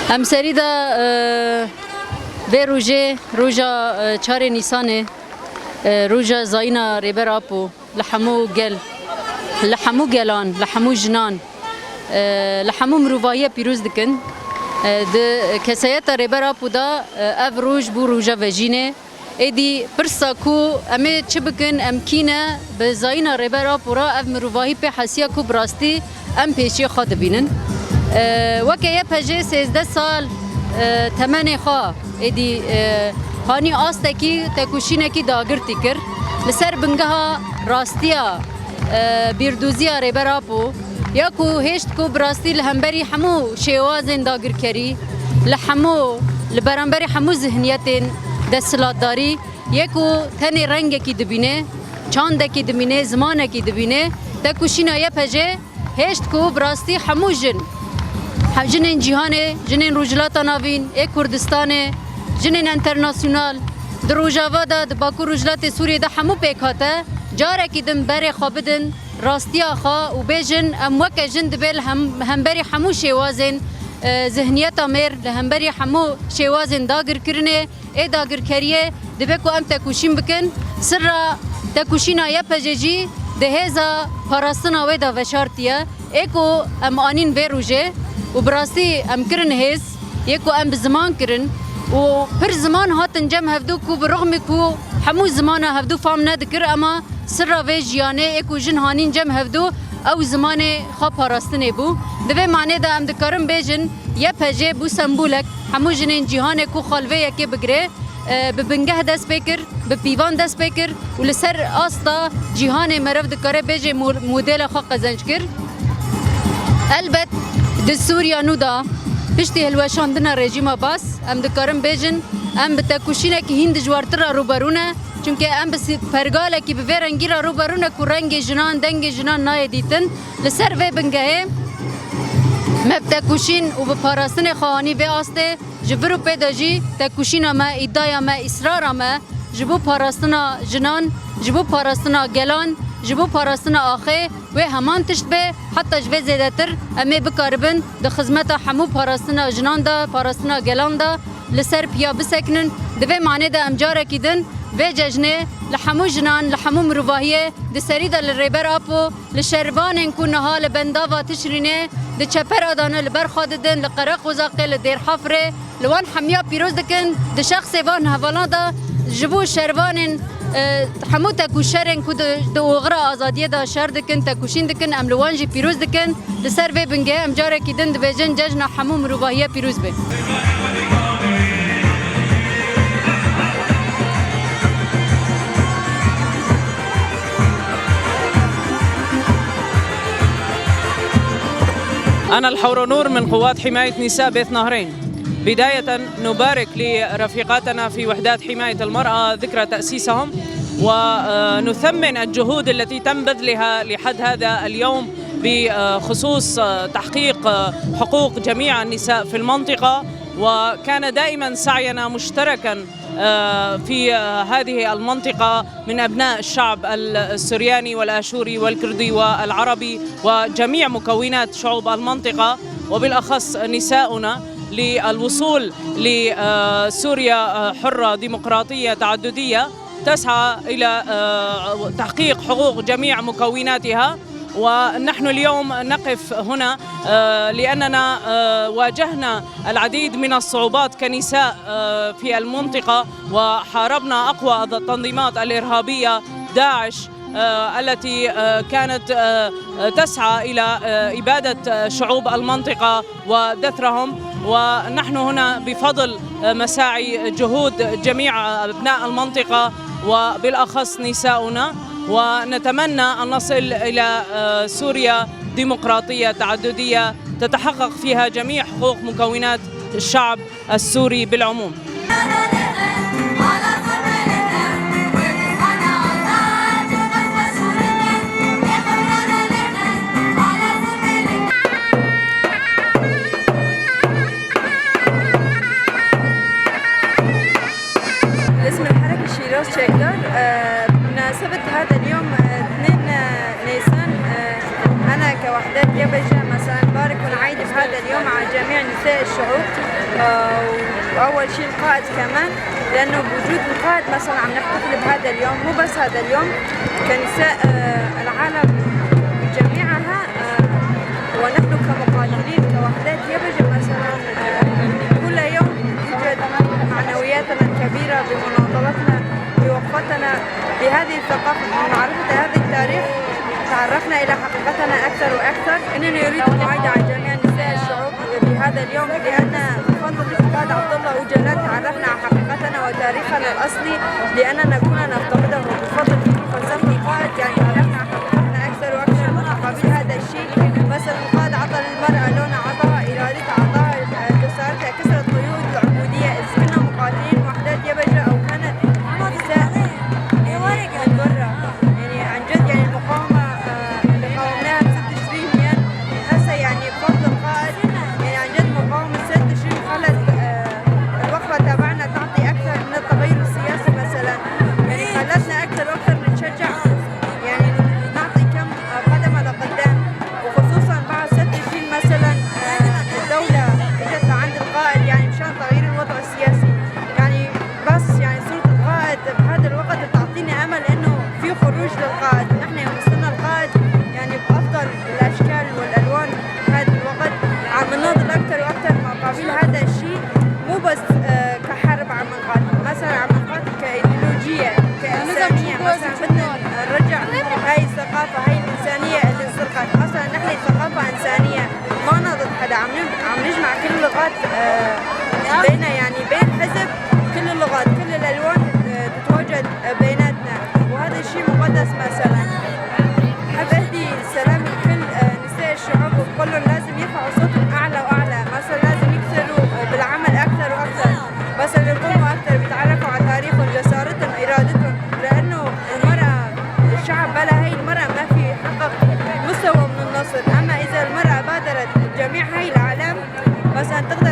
ام سریدا به روژا 4 نیسانه روژا زاینا ریبر آپو لحمو گلان لحمو جنان لحمو مروفایی پیروز دکن کسایت ریبر آپو دا اف روژ بو روژا وجینه ایدی پرسا کو امه چه بکن امکینه به زاینا ریبر آپو را اف مروفایی په حسیا کو براستی ام پیشی خود بینن وکه یه پجه 13 سال تمنی خواه ایدی هانی آستکی تکوشینکی داگرتی کر لسر بنگها راستیا بیردوزیا ریبر آپو یا کو هشت کو براستی لهمبری همو شیوازن داگر کری لحمو لبرانبری همو ذهنیتین دستلاتداری یکو تنی رنگ کی دبینه چاند کی دبینه زمان کی دبینه تکوشینا یه پجه هشت کو براستی همو جنین جهانه جنین روجلات ناوین ای کردستانه جنین انترناسیونال در روجاوا دا باکو روجلات سوریه دا همو پیکاته جاره که دم بری خوابدن راستی آخا و بیجن ام وکه جن دبیل هم بری همو شیوازن ذهنیت امیر لهم همو شیوازن داگر کرنه ای داگر کریه دبه کو ام تکوشین بکن سر تکوشینا یا پججی دهزا پاراستنا ویدا وشارتیه ای کو ام آنین وی روژه و براستی ام کرن هیز یکو ام بزمان کرن و پر زمان هاتن جم هفدو کو برغم کو همو زمان هفدو فام ندکر اما سر و جیانه یکو جن هانین جم هفدو او زمان خواب پاراستنه بو دوی معنی دا ام دکارم بیجن یه پجه بو سمبولک همو جنین جیهانه کو خالوه یکی بگره ببنگه دست بکر بپیوان دست بکر و لسر آستا جیهانه مرف دکاره بیجه مدل خواه قزنج کر البت د سوریا نو دا پشتی هلوشاندنا رژیم باس ام دکارم بیجن ام بتکوشینه که هند جوارتر روبرونه چونکه ام بس پرگاله که به رنگی را روبرونه کو رنگ جنان دنگ جنان نای دیتن لسر و بنگه مبتکوشین و به پاراستن خواهانی به آسته جبرو پیداجی تکوشین ما ادعای ما اصرار ما جبو پاراستنا جنان جبو پاراستنا گلان جبو پاراستنا آخه و همان تشت به حتی جوه زیده تر امی بکاربن ده خدمت همو پاراستنا جنان دا پاراستنا گلان دا لسر پیا بسکنن دوه معنی ده امجاره کدن و ججنه لحمو جنان لحمو مروواهیه ده سری ده لریبر آپو لشروانن کنها لبندا و تشرینه ده چپر آدانه لبر خاددن لقرق وزاقه لدیر حفره لوان حمیا پیروز دکن ده شخص وان هفالان ده جبو شروانن همو تکوشرن کو د اوغرا آزادیه دا شهر دکن تکوشین دکن ام لوانجی پیروز دکن لسر و بنگه ام جاره کدن د بیجن ججنا همو مروواهیه پیروز به أنا الحورونور من قوات حماية نساء بيت نهرين. بداية نبارك لرفيقاتنا في وحدات حماية المرأة ذكرى تأسيسهم ونثمن الجهود التي تم بذلها لحد هذا اليوم بخصوص تحقيق حقوق جميع النساء في المنطقة وكان دائما سعينا مشتركا في هذه المنطقة من أبناء الشعب السورياني والآشوري والكردي والعربي وجميع مكونات شعوب المنطقة وبالأخص نساؤنا للوصول لسوريا حرة ديمقراطية تعددية تسعى إلى تحقيق حقوق جميع مكوناتها. ونحن اليوم نقف هنا لأننا واجهنا العديد من الصعوبات كنساء في المنطقة وحاربنا أقوى التنظيمات الإرهابية داعش التي كانت تسعى إلى إبادة شعوب المنطقة ودثرهم ونحن هنا بفضل مساعي جهود جميع أبناء المنطقة وبالأخص نساؤنا ونتمنى أن نصل إلى سوريا ديمقراطية تعددية تتحقق فيها جميع حقوق مكونات الشعب السوري بالعموم. اسم الحركة شيراز شيكدار. بمناسبة هذا اليوم 2 نيسان أنا كوحدات يبجة مثلا بارك ونعيد في هذا اليوم على جميع نساء الشعوب وأول شيء القائد كمان، لأنه بوجود القائد مثلا عم نحتفل بهذا اليوم، مو بس هذا اليوم، كنساء العالم جميعها ونحن كمقاتلين كوحدات يبج مثلا كل يوم توجد معنوياتنا الكبيرة بمناضلتنا بوقفتنا بهذه الثقافة بمعرفة هذا التاريخ. تعرفنا إلى حقيقتنا أكثر وأكثر. إنني أريد المعايدة على جميع نساء الشعوب بهذا اليوم، لأن بفضل القائد عبد الله أوجلان تعرفنا على حقيقتنا وتاريخنا الأصلي لأننا كنا نفتقده. بفضل فلسفة القائد يعني تعرفنا على حقيقتنا أكثر وأكثر مقابل هذا الشيء. مثلا القائد عطى للمرأة لونها، عطاها إرادتها، عطاها جسارتها، كسرت قيود العبودية. إذ كنا مقاتلين وحدات يبجة أو كانت نساء من برا، يعني عن جد يعني المقاومة اللي قاومناها ب 6 تشرين هسه يعني بفضل القائد، يعني عن جد مقاومة 6 تشرين خلت الوقفة تبعنا تعطي أكثر من التغير السياسي مثلا، يعني خلتنا أكثر وأكثر نتشجع يعني نعطي كم قدم لقدام. وخصوصا بعد 6 تشرين مثلا الدولة اجت لعند القائد يعني مشان تغيير الوضع السياسي، يعني بس يعني صورة القائد بهذا الوقت بتعطيني أمل إنه في خروج للقائد. نحن يوم نستنى القائد يعني بأفضل الأشكال والألوان هذا الوقت عم نناضل أكثر وأكثر مقابل هذا الشيء، مو بس كحرب عم نقاتل، مثلا عم نقاتل كإيديولوجية كإنسانية. مثلا بدنا نرجع هاي الثقافة هاي الإنسانية اللي انسرقت. مثلا نحن ثقافة إنسانية ما نضد حدا، عم نجمع كل اللغات بين يعني بين حزب، كل اللغات كل الألوان تتواجد بيناتنا، وهذا الشيء مقدس. مثلا حاب أهدي السلام لكل نساء الشعوب وبقول لهم لازم يرفعوا صوتهم أعلى وأعلى، مثلا لازم يكثروا بالعمل أكثر وأكثر، مثلا يقوموا أكثر بيتعرفوا على تاريخهم جسارتهم إرادتهم، لأنه المرأة الشعب بلا هي المرأة ما في حقق مستوى من النصر. أما إذا المرأة بادرت جميع هاي العالم مثلا تقدر